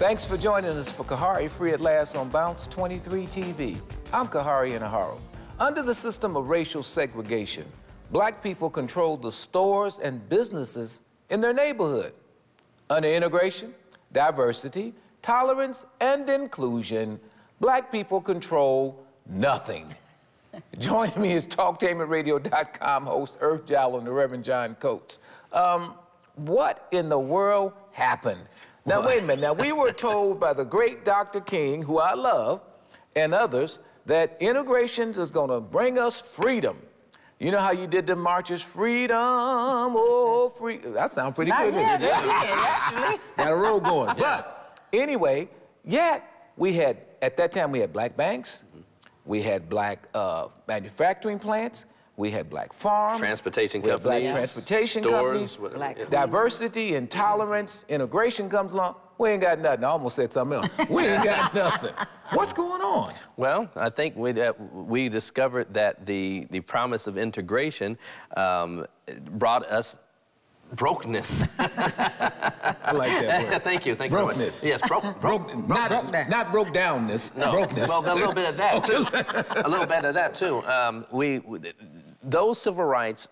Thanks for joining us for Khari Free at Last on Bounce 23 TV. I'm Khari Inaharo. Under the system of racial segregation, black people control the stores and businesses in their neighborhood. Under integration, diversity, tolerance, and inclusion, black people control nothing. Joining me is TalkTainmentRadio.com host Earth Jowell and the Reverend John Coates. What in the world happened? Now, wait a minute. Now, we were told by the great Dr. King, who I love, and others, that integration is going to bring us freedom. You know how you did the marches, freedom, oh, free. That sounds pretty good, didn't it? Actually. Got a road going. But anyway, yet we had, at that time, we had black banks, we had black manufacturing plants, we had black farms, transportation we had companies, black transportation stores, companies, diversity and tolerance, integration comes along. We ain't got nothing. I almost said something else. We ain't got nothing. What's going on? Well, I think we discovered that the promise of integration brought us brokenness. I like that word. Thank you. Brokenness. Yes, not broke downness. No. Brokenness. Well, a little bit of that too. A little bit of that too. Those civil rights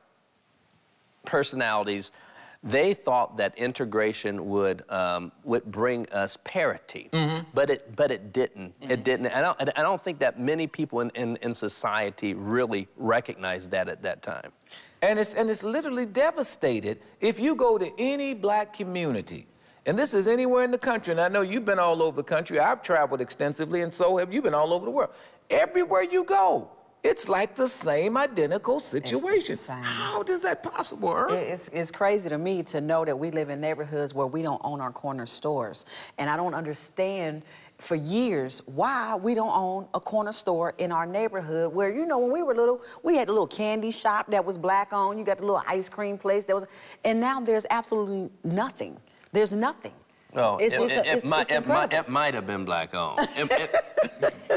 personalities, they thought that integration would bring us parity, but it didn't. It didn't. I don't think that many people in society really recognized that at that time. And it's literally devastated. If you go to any black community, and this is anywhere in the country, and I know you've been all over the country, I've traveled extensively, and so have you been all over the world. Everywhere you go, it's like the same identical situation. It's the same. How is that possible, Earth? It's crazy to me to know that we live in neighborhoods where we don't own our corner stores. And I don't understand for years why we don't own a corner store in our neighborhood where, you know, when we were little, we had a little candy shop that was black owned. You got the little ice cream place that was, and now there's absolutely nothing. There's nothing. Oh, it might have been black owned.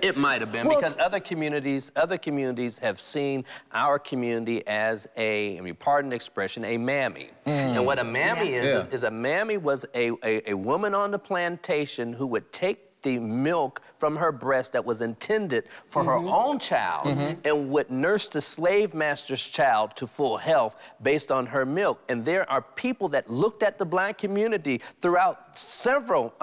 It might have been, because other communities have seen our community as a, I mean, pardon the expression, a mammy. And what a mammy is a mammy was a woman on the plantation who would take the milk from her breast that was intended for her own child and would nurse the slave master's child to full health based on her milk. And there are people that looked at the black community throughout several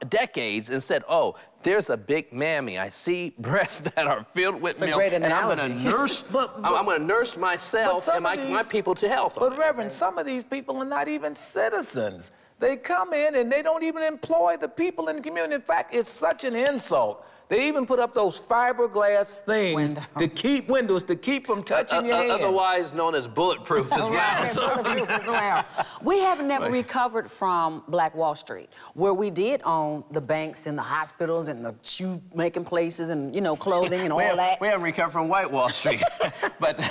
decades and said, oh, there's a big mammy. I see breasts that are filled with milk, and I'm going to nurse. I'm going to nurse myself and my people to health. But Reverend, some of these people are not even citizens. They come in and they don't even employ the people in the community. In fact, it's such an insult. They even put up those fiberglass things to keep windows, to keep from touching your hands. Otherwise known as bulletproof as well. We have never recovered from Black Wall Street, where we did own the banks and the hospitals and the shoe-making places and, you know, clothing and all that. We haven't recovered from White Wall Street. but we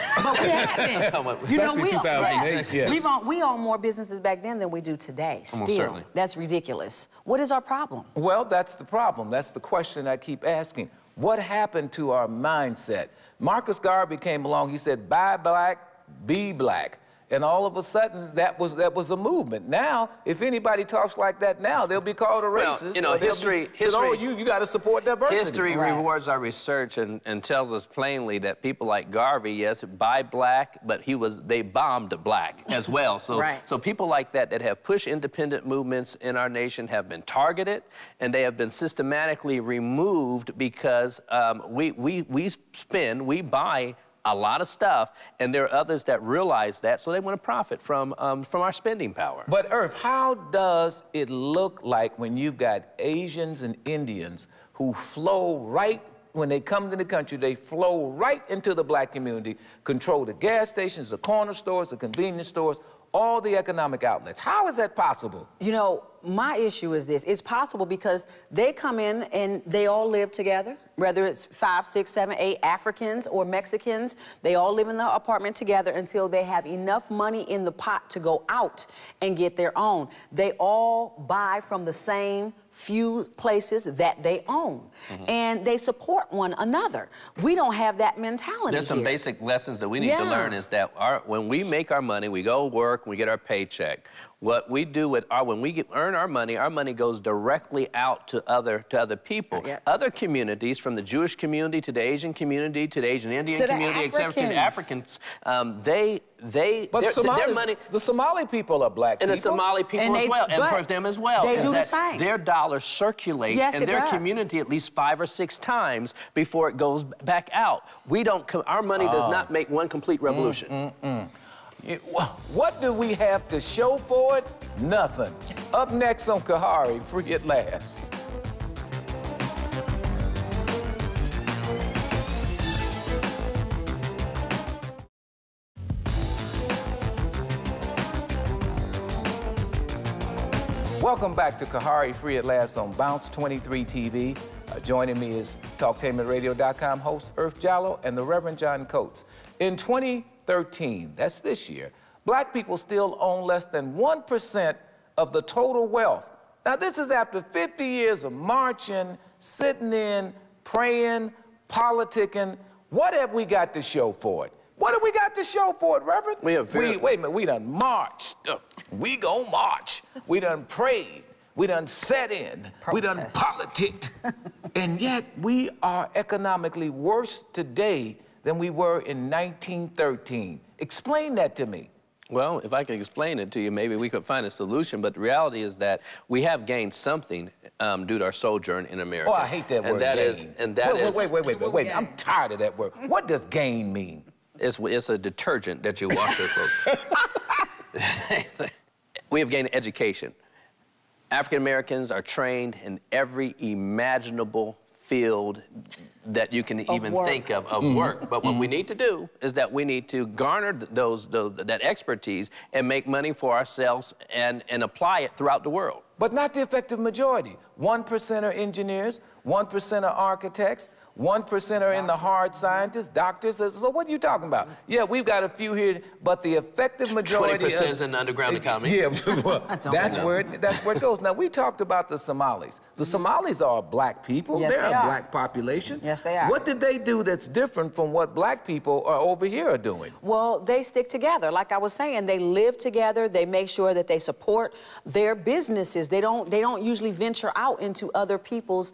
haven't. You know, Especially 2008, yes. We own more businesses back then than we do today. Still, certainly. That's ridiculous. What is our problem? Well, that's the problem. That's the question I keep asking. What happened to our mindset? Marcus Garvey came along, he said, buy black, be black. And all of a sudden, that was a movement. Now, if anybody talks like that now, they'll be called a racist. Well, you know, history, oh, you got to support diversity. History rewards our research and tells us plainly that people like Garvey, yes, buy black, but they bombed black as well. So, so people like that have pushed independent movements in our nation have been targeted, and they have been systematically removed because we buy a lot of stuff, and there are others that realize that, so they want to profit from our spending power. But Earth, how does it look like when you've got Asians and Indians who flow right, when they come to the country, they flow right into the black community, control the gas stations, the corner stores, the convenience stores, all the economic outlets? How is that possible? You know, my issue is this. It's possible because they come in and they all live together, whether it's 5, 6, 7, 8 Africans or Mexicans. They all live in the apartment together until they have enough money in the pot to go out and get their own. They all buy from the same few places that they own. And they support one another. We don't have that mentality. There's some basic lessons that we need to learn is that when we make our money, we go work, work, we get our paycheck. What we do with when we earn our money goes directly out to other people. Other communities, from the Jewish community to the Asian community to the Asian Indian community, except to the Africans, their money. The Somali people are black people. And the Somali people as well, and for them as well. They do the same. Their dollars circulate in their community at least 5 or 6 times before it goes back out. We don't. Our money does not make one complete revolution. What do we have to show for it? Nothing. Up next on Khari, Free at Last. Welcome back to Khari, Free at Last on Bounce 23 TV. Joining me is TalkTainmentRadio.com host Earth Jallow and the Reverend John Coates. In 2013, that's this year, black people still own less than 1% of the total wealth. Now, this is after 50 years of marching, sitting in, praying, politicking. What have we got to show for it? What have we got to show for it, Reverend? Wait a minute, we done marched. We gon' march. We done prayed. We done set in. Protest. We done politicked. And yet, we are economically worse today than we were in 1913. Explain that to me. Well, if I could explain it to you, maybe we could find a solution. But the reality is that we have gained something due to our sojourn in America. Oh, I hate that word, gain. Wait. I'm tired of that word. What does gain mean? It's a detergent that you wash your clothes. We have gained education. African Americans are trained in every imaginable field that you can even think of work. But what we need to do is that we need to garner that expertise and make money for ourselves and apply it throughout the world. But not the effective majority. 1% are engineers, 1% are architects, 1% are in the hard scientists, doctors. So what are you talking about? Yeah, we've got a few here, but the effective majority 20% is in the underground economy. Yeah, well, that's where it goes. Now, we talked about the Somalis. The Somalis are black people. Yes, They're a black population. Yes, they are. What did they do that's different from what black people are over here are doing? Well, they stick together. Like I was saying, they live together. They make sure that they support their businesses. They don't usually venture out into other people's,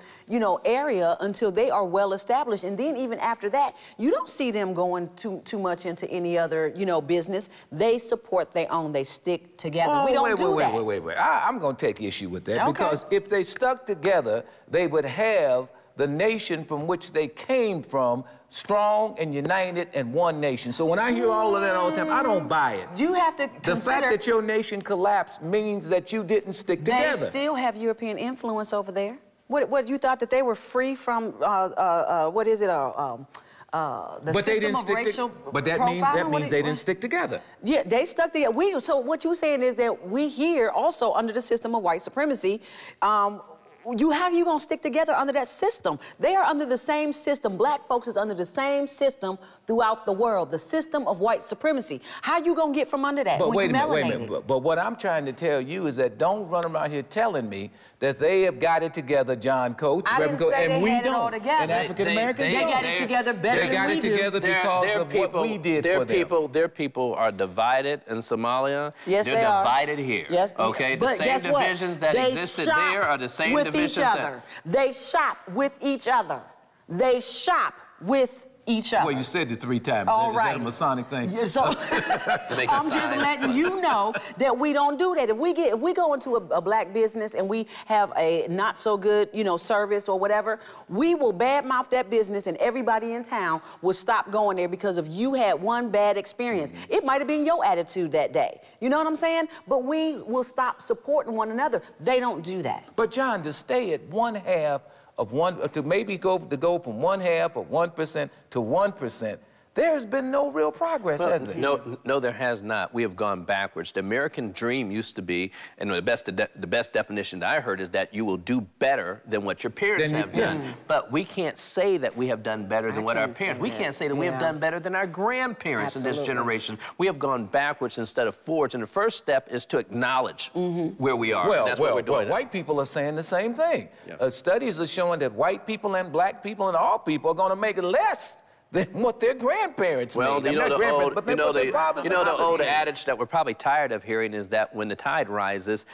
area until they are well established. And then even after that, you don't see them going too much into any other, business. They support their own. They stick together. Oh, we don't do that. Wait. I'm going to take issue with that because if they stuck together, they would have the nation from which they came from strong and united and one nation. So when I hear all of that all the time, I don't buy it. You have to consider... The fact that your nation collapsed means that you didn't stick together. They still have European influence over there. What you thought that they were free from, what is it, the system of racial profiling? But that means they didn't stick together. Yeah, they stuck together. So what you're saying is that we here also under the system of white supremacy, how are you going to stick together under that system? They are under the same system. Black folks is under the same system throughout the world, the system of white supremacy. How you going to get from under that? But wait a minute. But what I'm trying to tell you is that don't run around here telling me that they have got it together, John Coates, Reverend Coates, and we don't. It all together. And African Americans they got it together better than we do. They got it together because of what we did for them. Their people are divided in Somalia. Yes, they're divided here. Yes, okay. The same divisions that existed there are the same divisions that. They shop with each other. They shop with each other. Well, you said it 3 times. All right. Is that a Masonic thing? Yeah, so I'm just letting you know that we don't do that. If we go into a black business and we have a not so good, service or whatever, we will badmouth that business and everybody in town will stop going there because of you had one bad experience. It might have been your attitude that day. You know what I'm saying? But we will stop supporting one another. They don't do that. But John, to stay at 1/2 of to maybe go from 1/2 of 1% to 1%, there's been no real progress, has there? No, there has not. We have gone backwards. The American dream used to be, and the best definition that I heard is that you will do better than what your parents have done. But we can't say that we have done better than what our parents. We can't say that we have done better than our grandparents in this generation. We have gone backwards instead of forwards. And the first step is to acknowledge where we are. And that's what we're doing. White people are saying the same thing. Studies are showing that white people and black people and all people are going to make less than what their grandparents well, made. you know, the old made. adage that we're probably tired of hearing is that when the tide rises,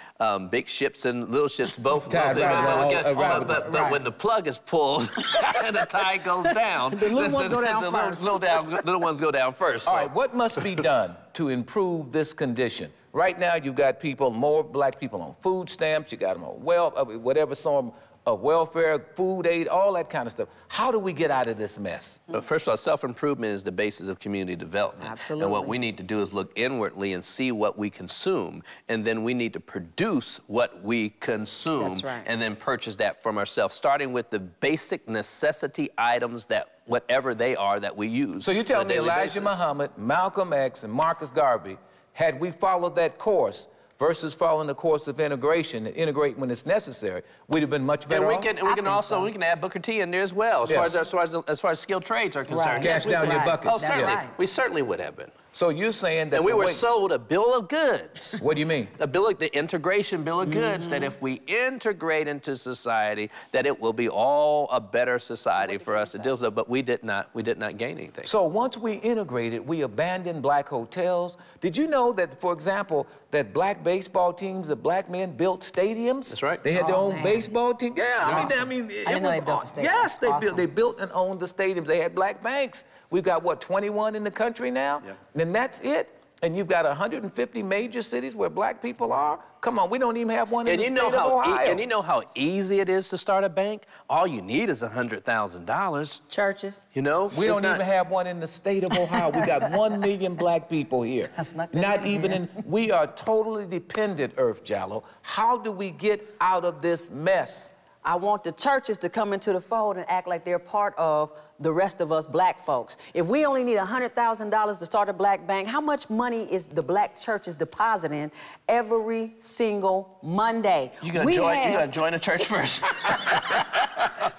big ships and little ships both Tide rises, but when the plug is pulled and the tide goes down, the little ones go down first. Little ones go down first. All right, what must be done to improve this condition? Right now, you've got people, more black people on food stamps, you got them on whatever form of welfare, food aid, all that kind of stuff. How do we get out of this mess? Well, first of all, self-improvement is the basis of community development. Absolutely. And what we need to do is look inwardly and see what we consume, and then we need to produce what we consume. That's right. And then purchase that from ourselves, starting with the basic necessity items that whatever they are that we use. So you tell me Elijah Muhammad, Malcolm X, and Marcus Garvey, had we followed that course versus following the course of integration, and integrate when it's necessary, we'd have been much better off. And we can add Booker T in there as well, as far as skilled trades are concerned. Right. Cash down your buckets. Oh, certainly. Right. We certainly would have been. So you're saying that... And we were sold a bill of goods. What do you mean? The integration bill of goods, that if we integrate into society, that it will be all a better society for us to deal with. But we did not gain anything. So once we integrated, we abandoned black hotels. Did you know that, for example, that black baseball teams, the black men built stadiums? That's right. They had their own baseball team. Yeah, I mean, it didn't know was they built the stadiums. Yes, Awesome. they built and owned the stadiums. They had black banks. We've got, what, 21 in the country now? Yeah. And that's it? And you've got 150 major cities where black people are? Come on, we don't even have one in the state of Ohio. And you know how easy it is to start a bank? All you need is $100,000. Churches. You know? We don't even have one in the state of Ohio. We got 1 million black people here. That's not even in... We are totally dependent, Earth Jallow. How do we get out of this mess? I want the churches to come into the fold and act like they're part of the rest of us black folks. If we only need $100,000 to start a black bank, how much money is the black churches depositing every single Monday? You gotta join a church first.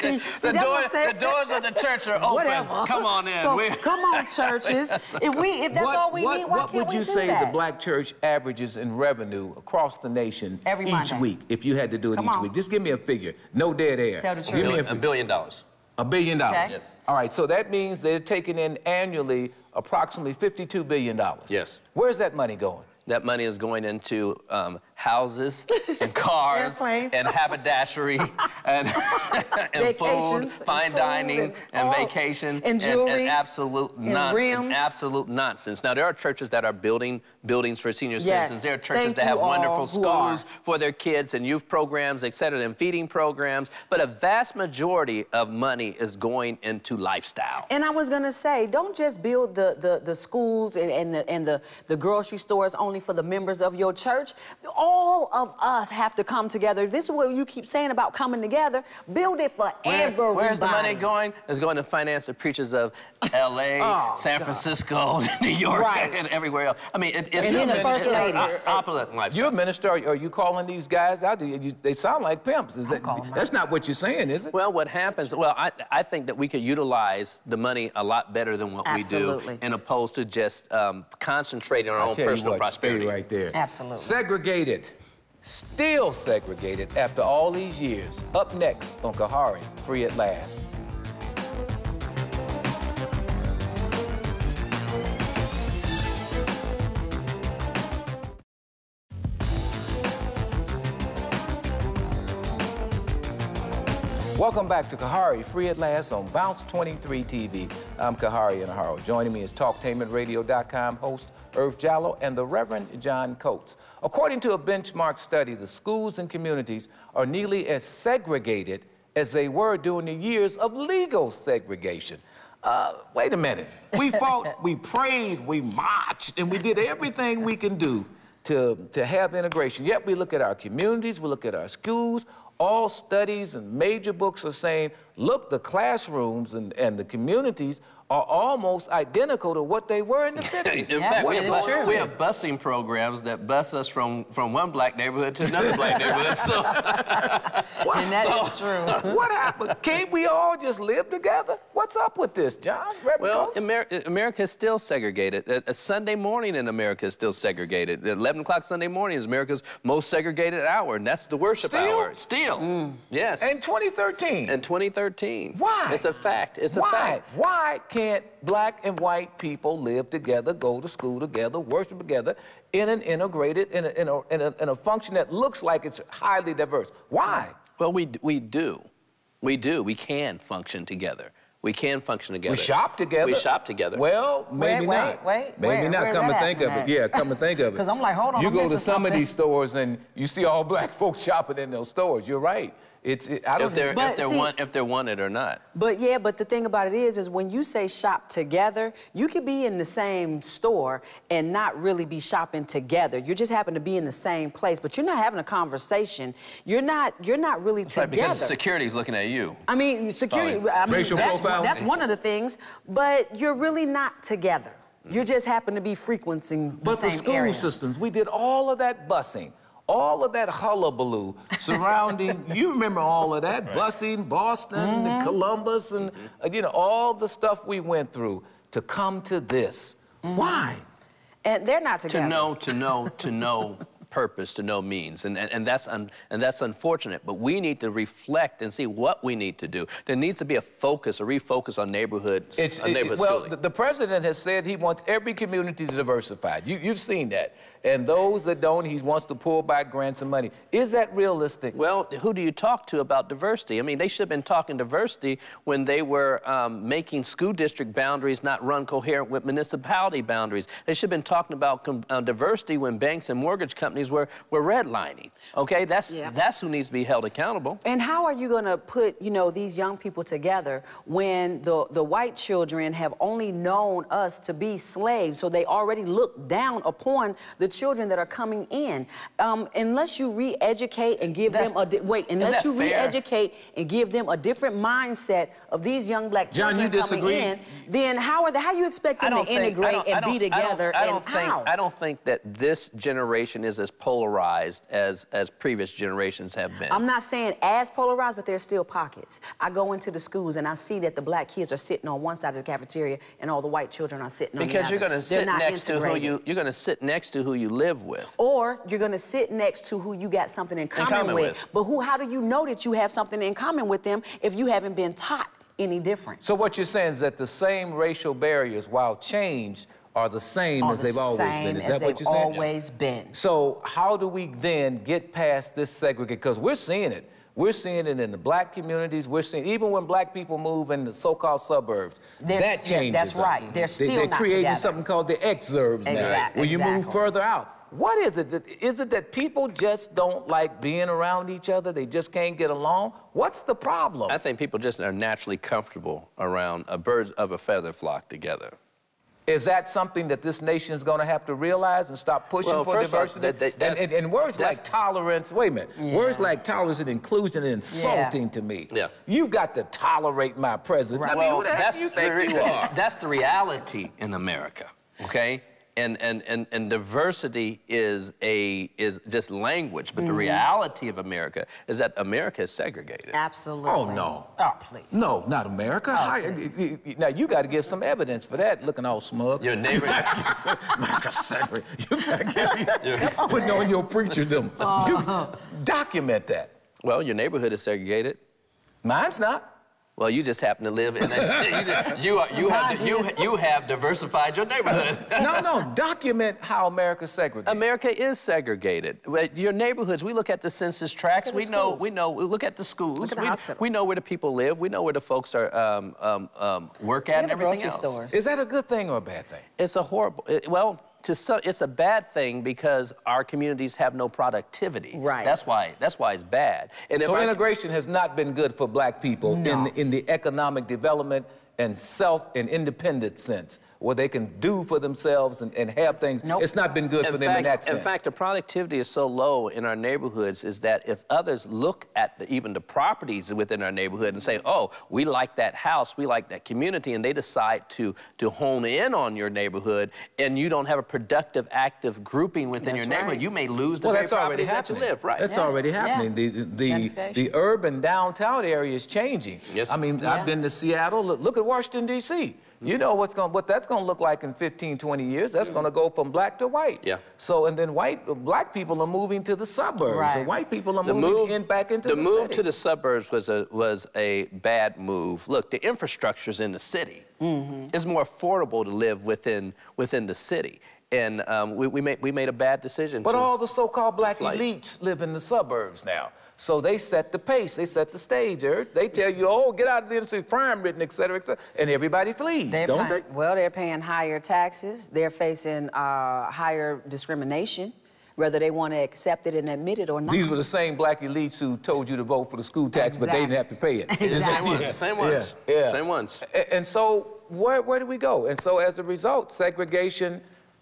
The doors of the church are open. Whatever. Come on in. So, come on, churches. If that's all we need, why can't we do that? What would you say the black church averages in revenue across the nation every each Monday week, if you had to do it each week? Just give me a figure. No dead air. Tell the truth. Give me $1 billion. $1 billion. Okay. Yes. All right, so that means they're taking in annually approximately $52 billion. Yes. Where's that money going? That money is going into houses and cars and haberdashery and food, fine dining and vacation and jewelry and absolute nonsense. Now, there are churches that are building buildings for senior citizens. There are churches that have wonderful schools for their kids and youth programs, et cetera, and feeding programs. But a vast majority of money is going into lifestyle. And I was going to say, don't just build the schools and the grocery stores only for the members of your church. All of us have to come together. This is what you keep saying about coming together. Build it for everybody. Where's the money going? It's going to finance the preachers of L.A., San Francisco, New York, and everywhere else. I mean, it's opulent life. You're a minister. Are you calling these guys out? They sound like pimps. That's not what you're saying, is it? Well, what happens, I think that we could utilize the money a lot better than what we do, in opposed to just concentrating on our own personal prosperity. Right there. Absolutely. Segregated. Still segregated after all these years. Up next on Khari, Free at Last. Welcome back to Khari, Free at Last on Bounce 23 TV. I'm Khari Anaharo. Joining me is TalkTainmentRadio.com host Earth Jallow and the Reverend John Coates. According to a benchmark study, the schools and communities are nearly as segregated as they were during the years of legal segregation. Wait a minute. We fought, we prayed, we marched, and we did everything we can do to have integration. Yet we look at our communities, we look at our schools. All studies and major books are saying, look, the classrooms and the communities are almost identical to what they were in the 50s. In fact, we have busing programs that bus us from one black neighborhood to another black neighborhood. So, and that is true. What happened? Can't we all just live together? What's up with this, John? Well, America is still segregated. A Sunday morning in America is still segregated. 11 o'clock Sunday morning is America's most segregated hour, and that's the worship hour. Still. Yes. In 2013. In 2013. Why? It's a fact. It's a fact. Why can't can't black and white people live together, go to school together, worship together in an integrated, in a function that looks like it's highly diverse? Why? Well, we do. We do. We can function together. We can function together. We shop together. We shop together. Well, maybe not. Maybe not. Come to think of it. Yeah, come to think of it. Because I'm like, hold on. You go to some of these stores and you see all black folks shopping in those stores. You're right. I don't if they're wanted or not. But yeah, but the thing about it is when you say shop together, you could be in the same store and not really be shopping together. You just happen to be in the same place, but you're not having a conversation. You're not really together. Right, because security's looking at you. I mean, security. Racial profiling. That's one of the things, but you're really not together. You just happen to be frequenting the same school area. systems, we did all of that busing. All of that hullabaloo surrounding, you remember all of that, busing, Boston, Columbus, and you know, all the stuff we went through to come to this. Why? And they're not together. To know purpose, to know means, and that's unfortunate. But we need to reflect and see what we need to do. There needs to be a focus, a refocus on neighborhood schooling. Well, the president has said he wants every community to diversify. You've seen that. And those that don't, he wants to pull back grants and money. Is that realistic? Well, who do you talk to about diversity? I mean, they should have been talking diversity when they were making school district boundaries not run coherent with municipality boundaries. They should have been talking about diversity when banks and mortgage companies were redlining. Okay, that's who needs to be held accountable. And how are you going to put, you know, these young people together when the white children have only known us to be slaves, so they already look down upon the children that are coming in? Unless you re-educate and give them unless you re-educate and give them a different mindset of these young black children coming in, then how you expect them to integrate and be together? I don't think that this generation is as polarized as previous generations have been. I'm not saying as polarized, but there's still pockets. I go into the schools and I see that the black kids are sitting on one side of the cafeteria and all the white children are sitting on the other. Because you're going to sit next to who you live with. Or you're going to sit next to who you got something in common with. But how do you know that you have something in common with them if you haven't been taught any different? So what you're saying is that the same racial barriers, while changed, are the same as they've always been. Is that what you're saying? Always been. So how do we then get past this segregation? Because we're seeing it. We're seeing it in the black communities. We're seeing, even when black people move in the so-called suburbs, that changes. That's right. They're still not together. They're creating something called the exurbs now. When you move further out. What is it? Is it that people just don't like being around each other? They just can't get along? What's the problem? I think people just are naturally comfortable around a bird of a feather flock together. Is that something that this nation is going to have to realize and stop pushing for diversity? And words like tolerance, wait a minute, words like tolerance and inclusion are insulting to me. Yeah. You've got to tolerate my presence. Right. I mean, who the heck do you think you are? That's the reality in America, okay? And diversity is just language, but the reality of America is that America is segregated. Absolutely. Oh, no. Oh, please. No, not America. Now, you got to give some evidence for that, looking all smug. Your neighbor. America's segregated. You got to give me, putting on your preacherdom. You document that. Well, your neighborhood is segregated. Mine's not. Well, you just happen to live in you have diversified your neighborhood. No, document how America's segregated. America is segregated. Your neighborhoods, we look at the census tracts, we look at the schools, we know where the people live, we know where the folks are work at and everything else. Stores. Is that a good thing or a bad thing? It's a horrible, it's a bad thing because our communities have no productivity. Right. That's why it's bad. And so integration has not been good for black people in the economic development and independent sense, where they can do for themselves and have things. Nope. It's not been good for them in that sense. In fact, the productivity is so low in our neighborhoods is that if others look at even the properties within our neighborhood and say, oh, we like that house, we like that community, and they decide to hone in on your neighborhood, and you don't have a productive, active grouping within your neighborhood, you may lose the very properties that you live. Right. That's already happening. The urban downtown area is changing. Yes. I mean, I've been to Seattle. Look at Washington, D.C. You know what that's going to look like in 15, 20 years. That's going to go from black to white. Yeah. So, and then black people are moving to the suburbs. Right. And white people are moving back into the city. The move to the suburbs was a bad move. Look, the infrastructure's in the city. It's more affordable to live within the city. And we made a bad decision. But all the so-called black elites live in the suburbs now. So they set the pace, they set the stage, Eric. They tell you, oh, get out of the inner city, crime written, et cetera, and everybody flees, don't they? Well, they're paying higher taxes. They're facing higher discrimination, whether they want to accept it and admit it or not. These were the same black elites who told you to vote for the school tax, but they didn't have to pay it. Exactly. Same ones. Yeah. Same ones. And so where do we go? And so as a result, segregation,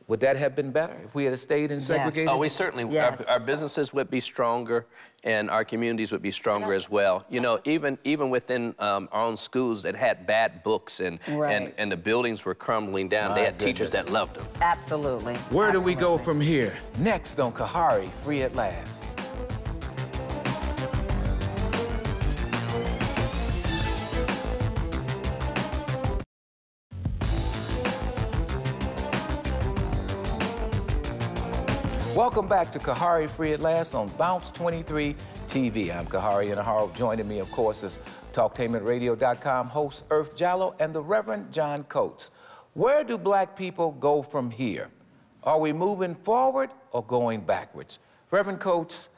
would that have been better if we had stayed in segregation? Oh, we certainly, our businesses would be stronger and our communities would be stronger as well. You know, even within our own schools that had bad books and the buildings were crumbling down, they had teachers that loved them. Absolutely. Where do we go from here? Next on Khari, Free at Last. Welcome back to Khari Free at Last on Bounce 23 TV. I'm Khari and joining me, of course, is TalkTainmentRadio.com host Earth Jallow and the Reverend John Coates. Where do black people go from here? Are we moving forward or going backwards? Reverend Coates,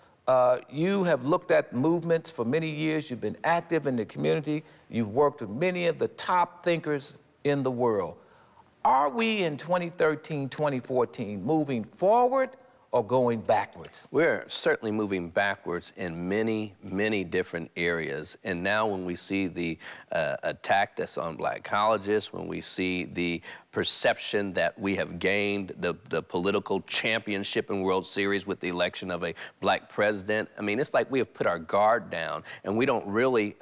you have looked at movements for many years. You've been active in the community. You've worked with many of the top thinkers in the world. Are we in 2013, 2014 moving forward or going backwards? We're certainly moving backwards in many, many different areas. And now when we see the attack that's on black colleges, when we see the perception that we have gained the political championship in World Series with the election of a black president, I mean, it's like we have put our guard down and we don't really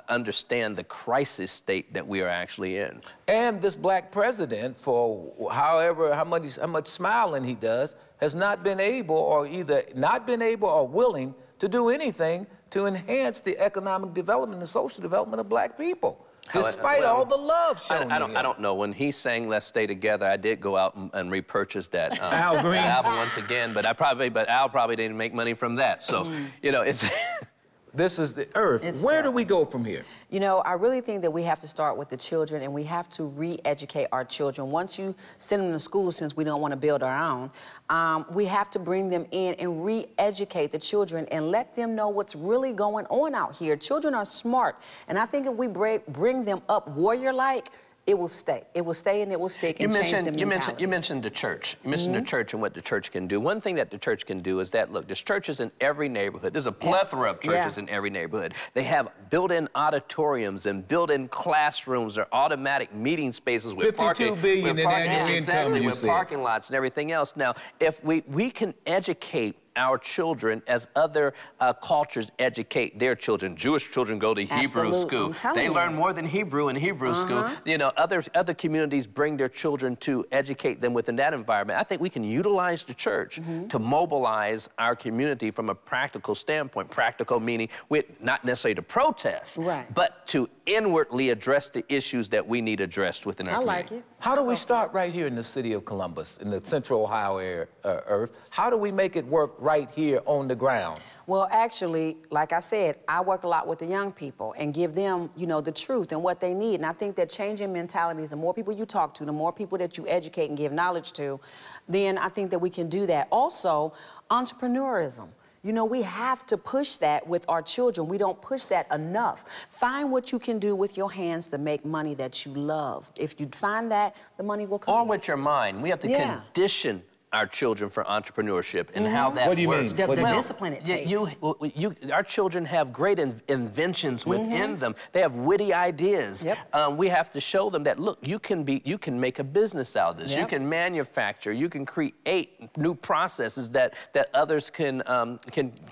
understand the crisis state that we are actually in. And this black president, for how much smiling he does, has not been able, or either not been able or willing to do anything to enhance the economic development and social development of black people, despite all the love shown. I don't know. When he sang "Let's Stay Together," I did go out and repurchase that Al Green album once again, but Al probably didn't make money from that. So, you know, it's. This is the Earth. Where do we go from here? You know, I really think that we have to start with the children, and we have to re-educate our children. Once you send them to school, since we don't want to build our own, we have to bring them in and re-educate the children and let them know what's really going on out here. Children are smart, and I think if we bring them up warrior-like, it will stay. It will stay and it will stick and change the mentalities. You mentioned the church. You mentioned the church and what the church can do. One thing that the church can do is that, look, there's churches in every neighborhood. There's a plethora of churches in every neighborhood. They have built-in auditoriums and built-in classrooms or automatic meeting spaces with $52 billion in annual income, with parking lots and everything else. Now, if we can educate our children as other cultures educate their children. Jewish children go to Hebrew school. They learn more than Hebrew in Hebrew school. You know, other communities bring their children to educate them within that environment. I think we can utilize the church to mobilize our community from a practical standpoint. Practical meaning not necessarily to protest, but to inwardly address the issues that we need addressed within our community. I like it. How do we start right here in the city of Columbus, in the central Ohio area, Earth? How do we make it work right here on the ground? Well, actually, like I said, I work a lot with the young people and give them, you know, the truth and what they need. And I think that changing mentalities, the more people you talk to, the more people that you educate and give knowledge to, then I think that we can do that. Also, entrepreneurism. You know, we have to push that with our children. We don't push that enough. Find what you can do with your hands to make money that you love. If you find that, the money will come. Or with your mind. We have to condition our children for entrepreneurship and how that works. What do you mean? The discipline it takes. Our children have great inventions within them. They have witty ideas. We have to show them that, look, you can make a business out of this. You can manufacture. You can create new processes that others can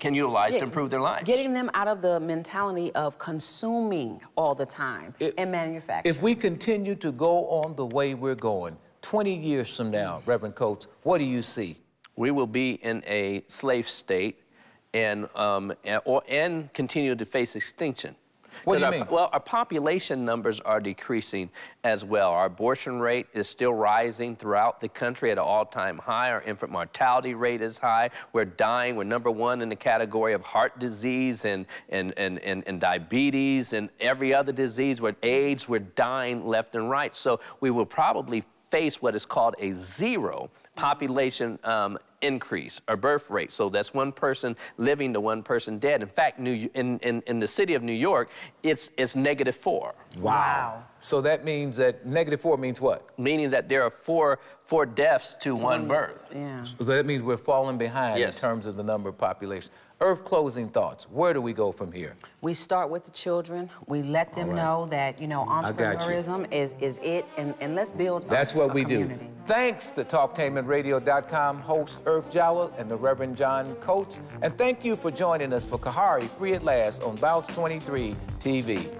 utilize to improve their lives. Getting them out of the mentality of consuming all the time and manufacturing. If we continue to go on the way we're going, 20 years from now, Reverend Coates, what do you see? We will be in a slave state and continue to face extinction. What do you mean? Well, our population numbers are decreasing as well. Our abortion rate is still rising throughout the country at an all-time high. Our infant mortality rate is high. We're dying. We're #1 in the category of heart disease and diabetes and every other disease. With AIDS, we're dying left and right. So we will probably face what is called a zero population increase or birth rate. So that's one person living to one person dead. In fact, in the city of New York, it's -4. Wow. So that means that -4 means what? Meaning that there are four deaths to one birth. Yeah. So that means we're falling behind Yes. in terms of the number of population. Earth, closing thoughts. Where do we go from here? We start with the children. We let them know that, you know, entrepreneurism is it, and let's build That's what we community. do. Thanks to TalkTainmentRadio.com host Earth Jowell and the Reverend John Coates. And thank you for joining us for Khari Free at Last on Bounce 23 TV.